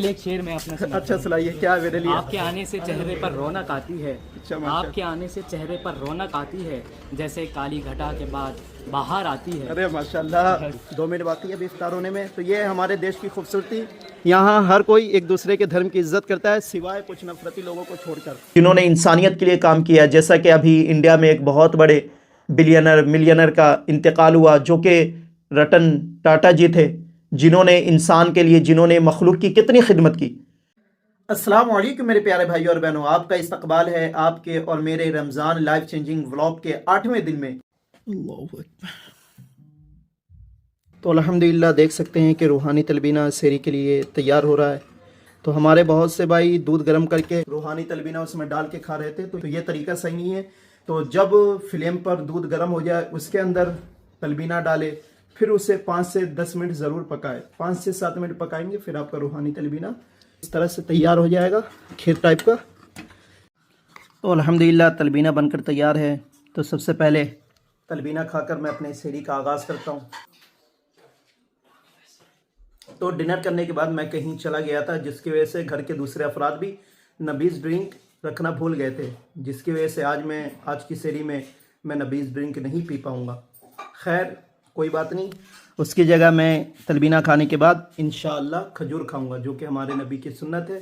ایک شعر میں اپنا اچھا سنائیے، کیا ہے میرے لیے؟ آپ کے آنے سے چہرے پر رونق آتی ہے، آپ کے آنے سے چہرے پر رونق آتی ہے، جیسے کالی گھٹا کے بعد بہار آتی ہے۔ ارے ماشاءاللہ، 2 منٹ باقی ہے ابھی افطار ہونے میں۔ تو یہ ہے ہمارے دیش کی خوبصورتی، یہاں ہر کوئی ایک دوسرے کے دھرم کی عزت کرتا ہے سوائے کچھ نفرتی لوگوں کو چھوڑ کر، جنہوں نے انسانیت کے لیے کام کیا۔ جیسا کہ ابھی انڈیا میں ایک بہت بڑے ملینر کا انتقال ہوا، جو کہ رتن ٹاٹا جی تھے، جنہوں نے انسان کے لیے، جنہوں نے مخلوق کی کتنی خدمت کی۔ السلام علیکم میرے پیارے بھائیوں اور بہنوں، آپ کا استقبال ہے آپ کے اور میرے رمضان لائف چینجنگ ولاگ کے 8ویں دن میں۔ اللہ اکبر۔ تو الحمدللہ دیکھ سکتے ہیں کہ روحانی تلبینہ سحری کے لیے تیار ہو رہا ہے۔ تو ہمارے بہت سے بھائی دودھ گرم کر کے روحانی تلبینہ اس میں ڈال کے کھا رہے تھے، تو یہ طریقہ صحیح نہیں ہے۔ تو جب فلیم پر دودھ گرم ہو جائے اس کے اندر تلبینہ ڈالے، پھر اسے 5 سے 10 منٹ ضرور پکائے، 5 سے 7 منٹ پکائیں گے، پھر آپ کا روحانی تلبینہ اس طرح سے تیار ہو جائے گا، کھیر ٹائپ کا۔ تو الحمدللہ تلبینہ بن کر تیار ہے۔ تو سب سے پہلے تلبینہ کھا کر میں اپنے سحری کا آغاز کرتا ہوں۔ تو ڈنر کرنے کے بعد میں کہیں چلا گیا تھا، جس کی وجہ سے گھر کے دوسرے افراد بھی نبیز ڈرنک رکھنا بھول گئے تھے، جس کی وجہ سے آج کی سحری میں نبیز ڈرنک نہیں پی پاؤں گا۔ خیر کوئی بات نہیں، اس کی جگہ میں تلبینہ کھانے کے بعد انشاءاللہ کھجور کھاؤں گا، جو کہ ہمارے نبی کی سنت ہے۔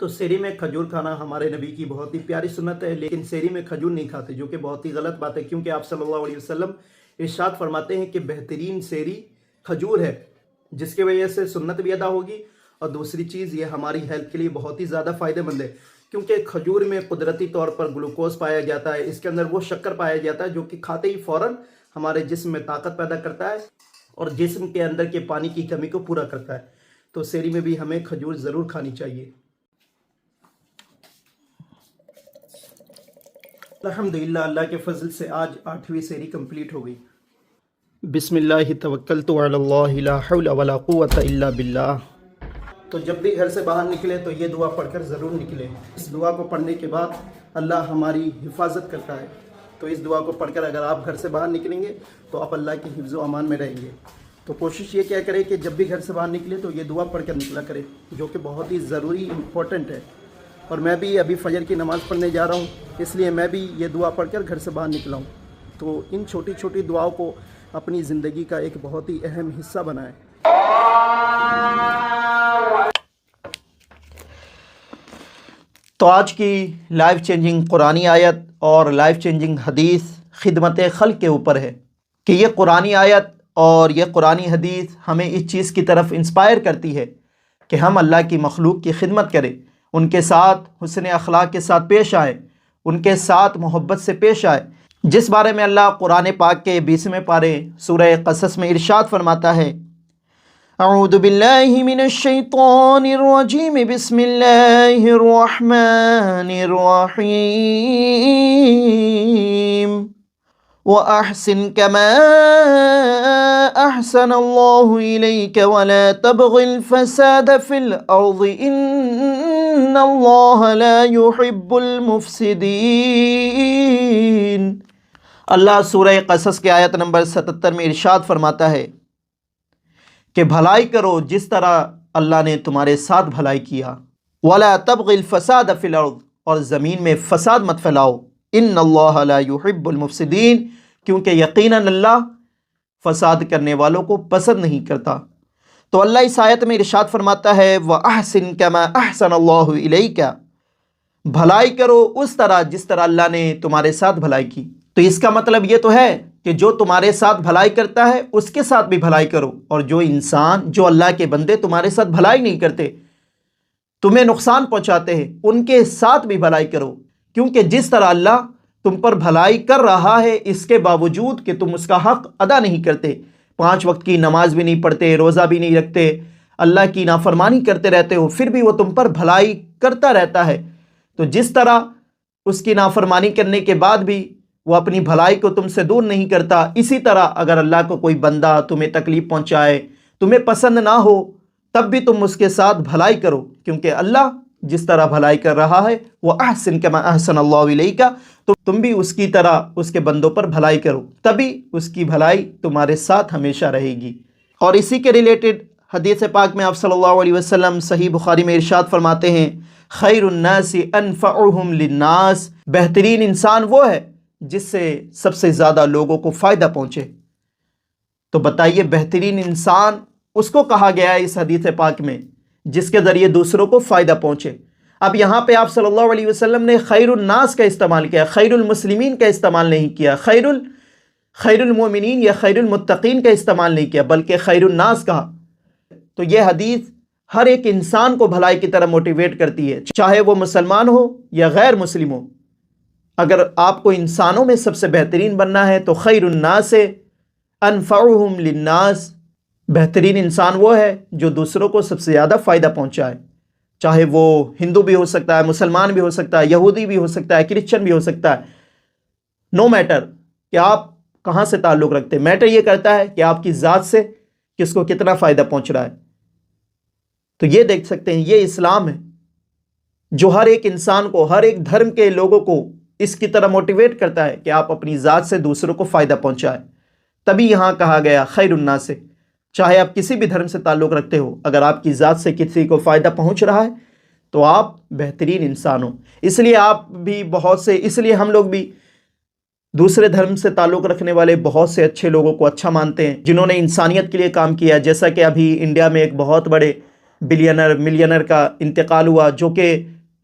تو سحری میں کھجور کھانا ہمارے نبی کی بہت ہی پیاری سنت ہے، لیکن سحری میں کھجور نہیں کھاتے، جو کہ بہت ہی غلط بات ہے، کیونکہ آپ صلی اللہ علیہ وسلم ارشاد فرماتے ہیں کہ بہترین سحری کھجور ہے، جس کی وجہ سے سنت بھی ادا ہوگی، اور دوسری چیز یہ ہماری ہیلتھ کے لیے بہت ہی زیادہ فائدہ مند ہے، کیونکہ کھجور میں قدرتی طور پر گلوکوز پایا جاتا ہے، اس کے اندر وہ شکر پایا جاتا ہے جو کہ کھاتے ہی فوراً ہمارے جسم میں طاقت پیدا کرتا ہے اور جسم کے اندر کے پانی کی کمی کو پورا کرتا ہے۔ تو سحری میں بھی ہمیں کھجور ضرور کھانی چاہیے۔ الحمدللہ اللہ کے فضل سے آج 8ویں سحری کمپلیٹ ہو گئی۔ بسم اللہ توکلت علی اللہ لا حول ولا قوت الا باللہ۔ تو جب بھی گھر سے باہر نکلے تو یہ دعا پڑھ کر ضرور نکلے۔ اس دعا کو پڑھنے کے بعد اللہ ہماری حفاظت کرتا ہے، تو اس دعا کو پڑھ کر اگر آپ گھر سے باہر نکلیں گے تو آپ اللہ کی حفظ و امان میں رہیں گے۔ تو کوشش یہ کیا کریں کہ جب بھی گھر سے باہر نکلے تو یہ دعا پڑھ کر نکلا کرے، جو کہ بہت ہی ضروری امپورٹنٹ ہے۔ اور میں بھی ابھی فجر کی نماز پڑھنے جا رہا ہوں، اس لیے میں بھی یہ دعا پڑھ کر گھر سے باہر نکلا ہوں۔ تو ان چھوٹی چھوٹی دعاؤں کو اپنی زندگی کا ایک بہت ہی اہم حصہ بنائیں۔ تو آج کی لائف چینجنگ قرآنی آیت اور لائف چینجنگ حدیث خدمت خلق کے اوپر ہے کہ یہ قرآنی آیت اور یہ قرآنی حدیث ہمیں اس چیز کی طرف انسپائر کرتی ہے کہ ہم اللہ کی مخلوق کی خدمت کریں، ان کے ساتھ حسن اخلاق کے ساتھ پیش آئیں، ان کے ساتھ محبت سے پیش آئیں، جس بارے میں اللہ قرآن پاک کے 20ویں پارے سورہ قصص میں ارشاد فرماتا ہے، اعوذ باللہ من الشیطان الرجیم، بسم اللہ الرحمن الرحیم، وَأَحْسِن كَمَا أَحْسَنَ اللَّهُ إِلَيْكَ وَلَا تَبْغِ الْفَسَادَ فِي الْأَرْضِ إِنَّ اللَّهَ لَا يُحِبُّ الْمُفْسِدِينَ۔ اللہ سورہ قصص کے آیت نمبر 77 میں ارشاد فرماتا ہے کہ بھلائی کرو جس طرح اللہ نے تمہارے ساتھ بھلائی کیا، وَلَا تَبْغِ الْفَسَادَ فِي الْأَرْضِ، اور زمین میں فساد مت پھیلاؤ، ان اللہ لا يحب المفسدین، کیونکہ یقیناً اللہ فساد کرنے والوں کو پسند نہیں کرتا۔ تو اللہ اس آیت میں ارشاد فرماتا ہے وَأَحْسِن كَمَا أَحْسَنَ اللَّهُ إِلَيْكَ، بھلائی کرو اس طرح جس طرح اللہ نے تمہارے ساتھ بھلائی کی۔ تو اس کا مطلب یہ تو ہے کہ جو تمہارے ساتھ بھلائی کرتا ہے اس کے ساتھ بھی بھلائی کرو، اور جو انسان، جو اللہ کے بندے تمہارے ساتھ بھلائی نہیں کرتے، تمہیں نقصان پہنچاتے ہیں، ان کے ساتھ بھی بھلائی کرو، کیونکہ جس طرح اللہ تم پر بھلائی کر رہا ہے اس کے باوجود کہ تم اس کا حق ادا نہیں کرتے، 5 وقت کی نماز بھی نہیں پڑھتے، روزہ بھی نہیں رکھتے، اللہ کی نافرمانی کرتے رہتے ہو، پھر بھی وہ تم پر بھلائی کرتا رہتا ہے۔ تو جس طرح اس کی نافرمانی کرنے کے بعد بھی وہ اپنی بھلائی کو تم سے دور نہیں کرتا، اسی طرح اگر اللہ کو کوئی بندہ تمہیں تکلیف پہنچائے، تمہیں پسند نہ ہو، تب بھی تم اس کے ساتھ بھلائی کرو، کیونکہ اللہ جس طرح بھلائی کر رہا ہے، وہ احسن کما احسن اللہ الیک، تو تم بھی اس کی طرح اس کے بندوں پر بھلائی کرو، تبھی اس کی بھلائی تمہارے ساتھ ہمیشہ رہے گی۔ اور اسی کے ریلیٹڈ حدیث پاک میں آپ صلی اللہ علیہ وسلم صحیح بخاری میں ارشاد فرماتے ہیں، خیر الناس انفعهم للناس، بہترین انسان وہ ہے جس سے سب سے زیادہ لوگوں کو فائدہ پہنچے۔ تو بتائیے بہترین انسان اس کو کہا گیا ہے اس حدیث پاک میں جس کے ذریعے دوسروں کو فائدہ پہنچے۔ اب یہاں پہ آپ صلی اللہ علیہ وسلم نے خیر الناس کا استعمال کیا، خیر المسلمین کا استعمال نہیں کیا، خیر المومنین یا خیر المتقین کا استعمال نہیں کیا، بلکہ خیر الناس کہا۔ تو یہ حدیث ہر ایک انسان کو بھلائی کی طرف موٹیویٹ کرتی ہے، چاہے وہ مسلمان ہو یا غیر مسلم ہو۔ اگر آپ کو انسانوں میں سب سے بہترین بننا ہے تو خیر الناس انفعهم للناس، بہترین انسان وہ ہے جو دوسروں کو سب سے زیادہ فائدہ پہنچائے، چاہے وہ ہندو بھی ہو سکتا ہے، مسلمان بھی ہو سکتا ہے، یہودی بھی ہو سکتا ہے، کرسچن بھی ہو سکتا ہے، نو میٹر کہ آپ کہاں سے تعلق رکھتے، میٹر یہ کرتا ہے کہ آپ کی ذات سے کس کو کتنا فائدہ پہنچ رہا ہے۔ تو یہ دیکھ سکتے ہیں یہ اسلام ہے جو ہر ایک انسان کو، ہر ایک دھرم کے لوگوں کو اس کی طرح موٹیویٹ کرتا ہے کہ آپ اپنی ذات سے دوسروں کو فائدہ پہنچائیں۔ تبھی یہاں کہا گیا خیر الناس سے، چاہے آپ کسی بھی دھرم سے تعلق رکھتے ہو، اگر آپ کی ذات سے کسی کو فائدہ پہنچ رہا ہے تو آپ بہترین انسان ہو۔ اس لیے اس لیے ہم لوگ بھی دوسرے دھرم سے تعلق رکھنے والے بہت سے اچھے لوگوں کو اچھا مانتے ہیں جنہوں نے انسانیت کے لیے کام کیا، جیسا کہ ابھی انڈیا میں ایک بہت بڑے ملینر کا انتقال ہوا جو کہ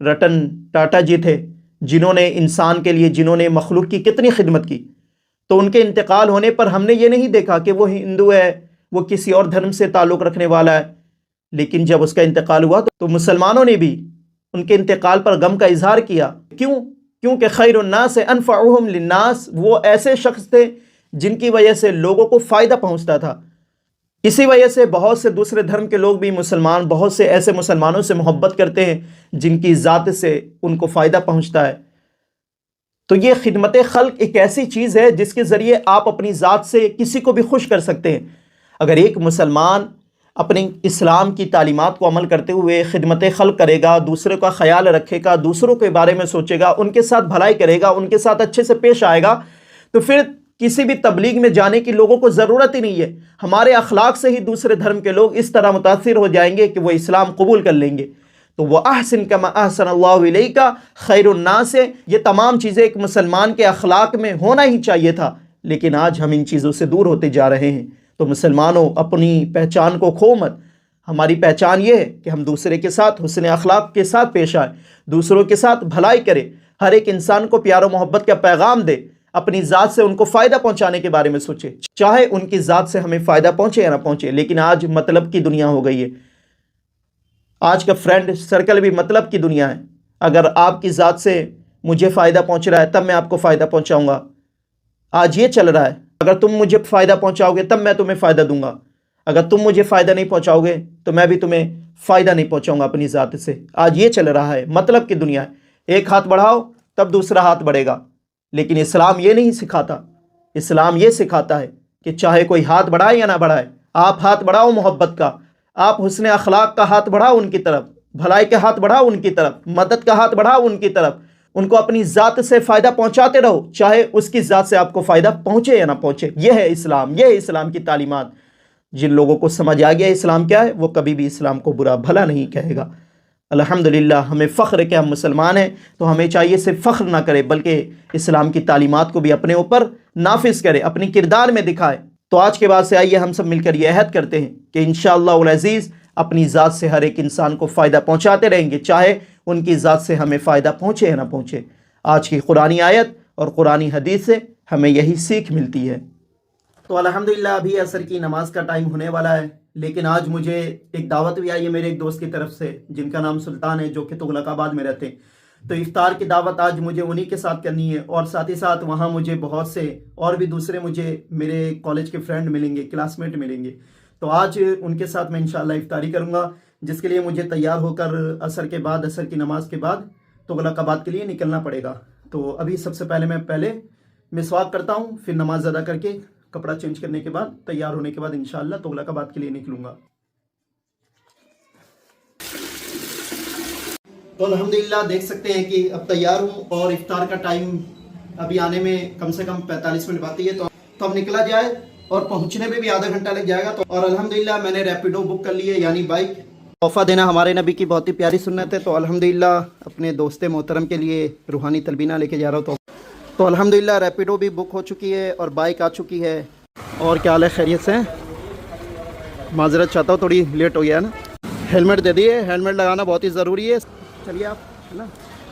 رتن ٹاٹا جی تھے، جنہوں نے انسان کے لیے، جنہوں نے مخلوق کی کتنی خدمت کی۔ تو ان کے انتقال ہونے پر ہم نے یہ نہیں دیکھا کہ وہ ہندو ہے، وہ کسی اور دھرم سے تعلق رکھنے والا ہے، لیکن جب اس کا انتقال ہوا تو مسلمانوں نے بھی ان کے انتقال پر غم کا اظہار کیا۔ کیونکہ خیر الناس انفعهم للناس، وہ ایسے شخص تھے جن کی وجہ سے لوگوں کو فائدہ پہنچتا تھا۔ اسی وجہ سے بہت سے دوسرے دھرم کے لوگ بھی بہت سے ایسے مسلمانوں سے محبت کرتے ہیں جن کی ذات سے ان کو فائدہ پہنچتا ہے۔ تو یہ خدمت خلق ایک ایسی چیز ہے جس کے ذریعے آپ اپنی ذات سے کسی کو بھی خوش کر سکتے ہیں۔ اگر ایک مسلمان اپنے اسلام کی تعلیمات کو عمل کرتے ہوئے خدمت خلق کرے گا، دوسروں کا خیال رکھے گا، دوسروں کے بارے میں سوچے گا، ان کے ساتھ بھلائی کرے گا، ان کے ساتھ اچھے سے پیش آئے گا، تو پھر کسی بھی تبلیغ میں جانے کی لوگوں کو ضرورت ہی نہیں ہے۔ ہمارے اخلاق سے ہی دوسرے دھرم کے لوگ اس طرح متاثر ہو جائیں گے کہ وہ اسلام قبول کر لیں گے۔ تو وہ احسن کما احسن اللہ الیک خیر الناس ہے، یہ تمام چیزیں ایک مسلمان کے اخلاق میں ہونا ہی چاہیے تھا، لیکن آج ہم ان چیزوں سے دور ہوتے جا رہے ہیں۔ تو مسلمانوں اپنی پہچان کو کھو مت۔ ہماری پہچان یہ ہے کہ ہم دوسرے کے ساتھ حسن اخلاق کے ساتھ پیش آئیں، دوسروں کے ساتھ بھلائی کریں، ہر ایک انسان کو پیار و محبت کا پیغام دے، اپنی ذات سے ان کو فائدہ پہنچانے کے بارے میں سوچے، چاہے ان کی ذات سے ہمیں فائدہ پہنچے یا نہ پہنچے۔ لیکن آج مطلب کی دنیا ہو گئی ہے، آج کا فرینڈ سرکل بھی مطلب کی دنیا ہے۔ اگر آپ کی ذات سے مجھے فائدہ پہنچ رہا ہے تب میں آپ کو فائدہ پہنچاؤں گا، آج یہ چل رہا ہے۔ اگر تم مجھے فائدہ پہنچاؤ گے تب میں تمہیں فائدہ دوں گا، اگر تم مجھے فائدہ نہیں پہنچاؤ گے تو میں بھی تمہیں فائدہ نہیں پہنچاؤں گا اپنی ذات سے۔ آج یہ چل رہا ہے، مطلب کی دنیا ہے، ایک ہاتھ بڑھاؤ تب دوسرا ہاتھ بڑھے گا۔ لیکن اسلام یہ نہیں سکھاتا، اسلام یہ سکھاتا ہے کہ چاہے کوئی ہاتھ بڑھائے یا نہ بڑھائے، آپ ہاتھ بڑھاؤ محبت کا، آپ حسن اخلاق کا ہاتھ بڑھاؤ ان کی طرف، بھلائی کا ہاتھ بڑھاؤ ان کی طرف، مدد کا ہاتھ بڑھاؤ ان کی طرف، ان کو اپنی ذات سے فائدہ پہنچاتے رہو، چاہے اس کی ذات سے آپ کو فائدہ پہنچے یا نہ پہنچے۔ یہ ہے اسلام، یہ ہے اسلام کی تعلیمات۔ جن لوگوں کو سمجھ آ گیا اسلام کیا ہے وہ کبھی بھی اسلام کو برا بھلا نہیں کہے گا۔ الحمدللہ ہمیں فخر ہے کہ ہم مسلمان ہیں، تو ہمیں چاہیے صرف فخر نہ کرے بلکہ اسلام کی تعلیمات کو بھی اپنے اوپر نافذ کرے، اپنی کردار میں دکھائے۔ تو آج کے بعد سے آئیے ہم سب مل کر یہ عہد کرتے ہیں کہ انشاءاللہ العزیز اپنی ذات سے ہر ایک انسان کو فائدہ پہنچاتے رہیں گے، چاہے ان کی ذات سے ہمیں فائدہ پہنچے یا نہ پہنچے۔ آج کی قرآنی آیت اور قرآنی حدیث سے ہمیں یہی سیکھ ملتی ہے۔ تو الحمدللہ ابھی عصر کی نماز کا ٹائم ہونے والا ہے، لیکن آج مجھے ایک دعوت بھی آئی ہے میرے ایک دوست کی طرف سے جن کا نام سلطان ہے، جو کہ تغلق آباد میں رہتے ہیں۔ تو افطار کی دعوت آج مجھے انہی کے ساتھ کرنی ہے، اور ساتھ ہی ساتھ وہاں مجھے بہت سے اور بھی دوسرے مجھے میرے کالج کے فرینڈ ملیں گے، کلاس میٹ ملیں گے۔ تو آج ان کے ساتھ میں انشاءاللہ افطاری کروں گا، جس کے لیے مجھے تیار ہو کر عصر کی نماز کے بعد تغلق آباد کے لیے نکلنا پڑے گا۔ تو ابھی سب سے پہلے میں مسواک کرتا ہوں، پھر نماز ادا کر کے کپڑا چینج کرنے کے بعد تیار ہونے کے بعد انشاءاللہ تغلق آباد کے لیے نکلوں گا۔ تو الحمدللہ دیکھ سکتے ہیں کہ اب تیار ہوں اور افطار کا ٹائم ابھی آنے میں کم سے کم 45 منٹ باقی ہے، تو اب نکلا جائے اور پہنچنے میں بھی آدھا گھنٹہ لگ جائے گا۔ تو اور الحمدللہ میں نے ریپیڈو بک کر لی ہے، یعنی بائک۔ تحفہ دینا ہمارے نبی کی بہت ہی پیاری سنت ہے، تو الحمدللہ اپنے دوست محترم کے لیے روحانی تلبینہ لے کے جا رہا ہوں۔ تو الحمدللہ ریپیڈو بھی بک ہو چکی ہے اور بائک آ چکی ہے۔ اور کیا حال ہے، خیریت سے؟ معذرت چاہتا ہوں، تھوڑی لیٹ ہو گیا نا۔ ہیلمٹ دے دیے، ہیلمٹ لگانا بہت ہی ضروری ہے۔ چلیے آپ، ہے نا۔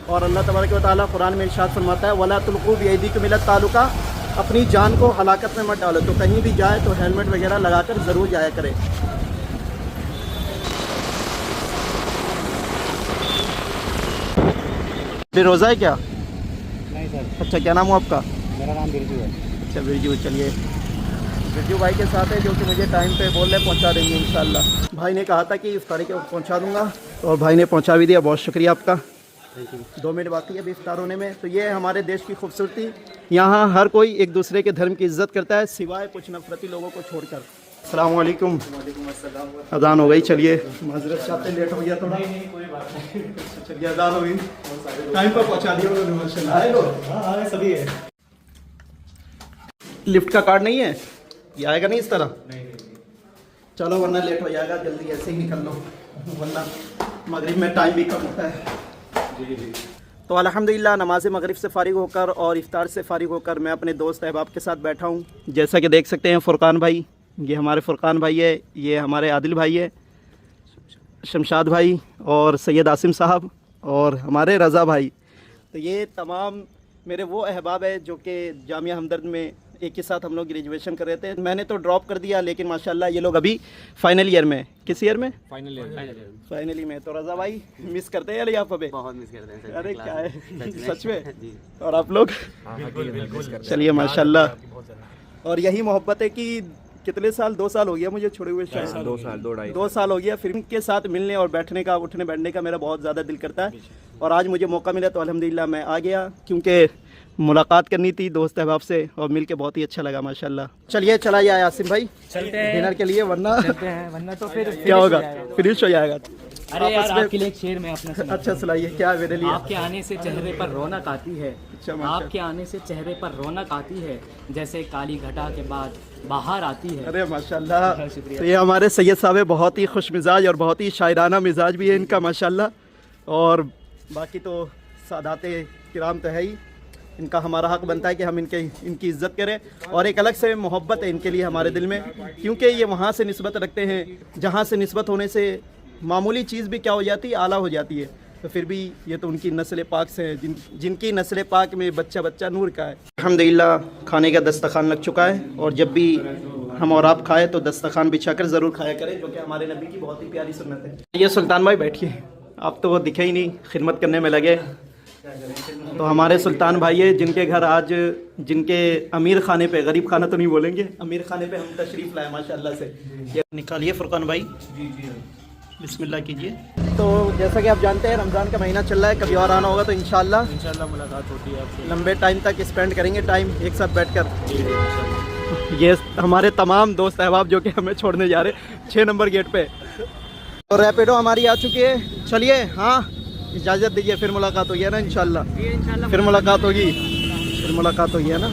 اور اللہ تبارک و تعالیٰ قرآن میں ارشاد فرماتا ہے وَلَا تُلْقُوا بِأَيْدِيكُمْ إِلَى التَّهْلُكَةِ، اپنی جان کو ہلاکت میں مت ڈالو۔ تو کہیں بھی جائے تو ہیلمٹ وغیرہ لگا کر ضرور جایا کرے۔ بے روزہ ہے کیا؟ نہیں سر، اچھا، کیا نام ہو آپ کا؟ میرا نام برجو ہے۔ اچھا برجو، چلیے برجو بھائی کے ساتھ ہے جو کہ مجھے ٹائم پہ بول رہے پہنچا دیں گے انشاءاللہ۔ بھائی نے کہا تھا کہ افطاری کے وقت پہنچا دوں گا، اور بھائی نے پہنچا بھی دیا، بہت شکریہ آپ کا۔ 2 منٹ باقی ہے ابھی افطار ہونے میں۔ تو یہ ہے ہمارے دیش کی خوبصورتی، یہاں ہر کوئی ایک دوسرے کے دھرم کی عزت کرتا ہے سوائے کچھ نفرتی لوگوں کو چھوڑ کر۔ السلام علیکم۔ اذان ہو گئی، چلیے معذرت چاہتے ہیں، لیٹ ہو گیا تھوڑا۔ کوئی بات نہیں، چلیے اذان ہو گئی، ٹائم پر پہنچا دیا انہوں نے ماشاءاللہ۔ آئے لوگ؟ ہاں سبھی ہے۔ لفٹ کا کارڈ نہیں ہے؟ یہ آئے گا نہیں اس طرح؟ چلو ورنہ لیٹ ہو جائے گا، جلدی ایسے ہی نکل لو ورنہ مغرب میں ٹائم بھی کم ہوتا ہے۔ تو الحمدللہ نماز مغرب سے فارغ ہو کر اور افطار سے فارغ ہو کر میں اپنے دوست احباب کے ساتھ بیٹھا ہوں۔ جیسا کہ دیکھ سکتے ہیں فرقان بھائی، یہ ہمارے فرقان بھائی ہے، یہ ہمارے عادل بھائی ہے، شمشاد بھائی اور سید عاصم صاحب اور ہمارے رضا بھائی۔ تو یہ تمام میرے وہ احباب ہیں جو کہ جامعہ ہمدرد میں ایک ہی ساتھ ہم لوگ گریجویشن کر رہے تھے۔ میں نے تو ڈراپ کر دیا، لیکن ماشاءاللہ یہ لوگ ابھی فائنل ایئر میں۔ کس ایئر میں؟ فائنل میں۔ تو رضا بھائی مس کرتے ہیں یار آپ ابھی؟ بہت مس کرتے ہیں سر۔ ارے کیا ہے، سچ میں؟ اور آپ لوگ؟ چلیے ماشاءاللہ۔ اور یہی محبت ہے کہ کتنے سال، 2 سال ہو گیا مجھے چھوڑے ہوئے، شاید 2 سال ہو گیا۔ پھر ان کے ساتھ ملنے اور بیٹھنے کا، اٹھنے بیٹھنے کا میرا بہت زیادہ دل کرتا ہے، اور آج مجھے موقع ملا تو الحمدللہ میں آ گیا، کیونکہ ملاقات کرنی تھی دوست احباب سے، اور مل کے بہت ہی اچھا لگا ماشاءاللہ۔ چلیے چلا جائے عاصم بھائی چلتے ہیں ڈنر کے لیے، ورنہ ورنہ تو پھر کیا ہوگا، فنش ہو جائے گا۔ ارے یار آپ کے لیے ایک شعر میں اپنا سناتا ہوں۔ اچھا سنائیے، کیا ہے میرے لیے؟ آپ کے آنے سے چہرے پر رونق آتی ہے، آپ کے آنے سے چہرے پر رونق آتی ہے، جیسے کالی گھٹا کے بعد باہر آتی ہے۔ ارے ماشاءاللہ، تو یہ ہمارے سید صاحب بہت ہی خوش مزاج اور بہت ہی شاعرانہ مزاج بھی ہے ان کا ماشاءاللہ، اور باقی تو سادات کرام تو ہے ہی، ان کا ہمارا حق بنتا ہے کہ ہم ان کی عزت کریں، اور ایک الگ سے محبت ہے ان کے لیے ہمارے دل میں، کیونکہ یہ وہاں سے نسبت رکھتے ہیں جہاں سے نسبت ہونے سے معمولی چیز بھی کیا ہو جاتی ہے، اعلیٰ ہو جاتی ہے۔ تو پھر بھی یہ تو ان کی نسل پاک سے ہیں، جن کی نسل پاک میں بچہ بچہ نور کا ہے۔ الحمدللہ کھانے کا دسترخوان لگ چکا ہے، اور جب بھی ہم اور آپ کھائے تو دسترخوان بچھا کر ضرور کھایا کریں، جو کہ ہمارے نبی کی بہت ہی پیاری سنت ہے۔ یہ سلطان بھائی بیٹھیے، آپ تو وہ دکھے ہی نہیں، خدمت کرنے میں لگے۔ تو ہمارے سلطان بھائی ہے جن کے گھر آج، جن کے امیر خانے پہ، غریب خانہ تو نہیں بولیں گے، امیر خانے پہ ہم تشریف لائے ماشاءاللہ سے۔ یہ نکالیے فرقان بھائی، بسم اللہ کیجئے۔ تو جیسا کہ آپ جانتے ہیں رمضان کا مہینہ چل رہا ہے، کبھی اور آنا ہوگا تو انشاءاللہ ملاقات ہوتی ہے آپ سے، لمبے ٹائم تک اسپینڈ کریں گے ٹائم ایک ساتھ بیٹھ کر۔ یہ ہمارے تمام دوست احباب جو کہ ہمیں چھوڑنے جا رہے 6 نمبر گیٹ پہ، اور ریپیڈو ہماری آ چکی ہے۔ چلیے ہاں اجازت دیجیے، پھر ملاقات ہوگی ہے نا انشاءاللہ، پھر ملاقات ہوگی، ہے نا۔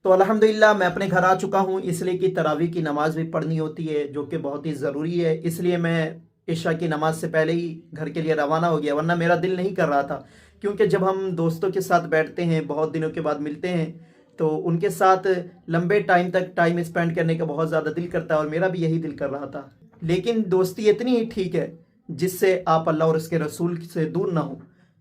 تو الحمدللہ میں اپنے گھر آ چکا ہوں، اس لیے کہ تراویح کی نماز بھی پڑھنی ہوتی ہے جو کہ بہت ہی ضروری ہے، اس لیے میں عشاء کی نماز سے پہلے ہی گھر کے لیے روانہ ہو گیا، ورنہ میرا دل نہیں کر رہا تھا، کیونکہ جب ہم دوستوں کے ساتھ بیٹھتے ہیں، بہت دنوں کے بعد ملتے ہیں، تو ان کے ساتھ لمبے ٹائم تک ٹائم اسپینڈ کرنے کا بہت زیادہ دل کرتا ہے، اور میرا بھی یہی دل کر رہا تھا۔ لیکن دوستی اتنی ہی ٹھیک ہے جس سے آپ اللہ اور اس کے رسول سے دور نہ ہوں،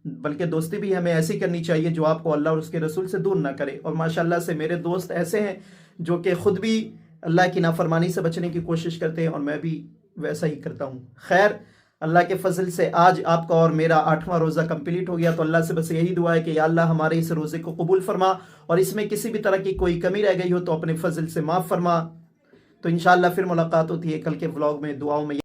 بلکہ دوستی بھی ہمیں ایسی کرنی چاہیے جو آپ کو اللہ اور اس کے رسول سے دور نہ کرے، اور ماشاءاللہ سے میرے دوست ایسے ہیں جو کہ خود بھی اللہ کی نافرمانی سے بچنے کی کوشش کرتے ہیں، اور میں بھی ویسا ہی کرتا ہوں۔ خیر اللہ کے فضل سے آج آپ کا اور میرا 8واں روزہ کمپلیٹ ہو گیا، تو اللہ سے بس یہی دعا ہے کہ یا اللہ ہمارے اس روزے کو قبول فرما، اور اس میں کسی بھی طرح کی کوئی کمی رہ گئی ہو تو اپنے فضل سے معاف فرما۔ تو انشاءاللہ پھر ملاقات ہوتی ہے کل کے ولاگ میں، دعاؤں میں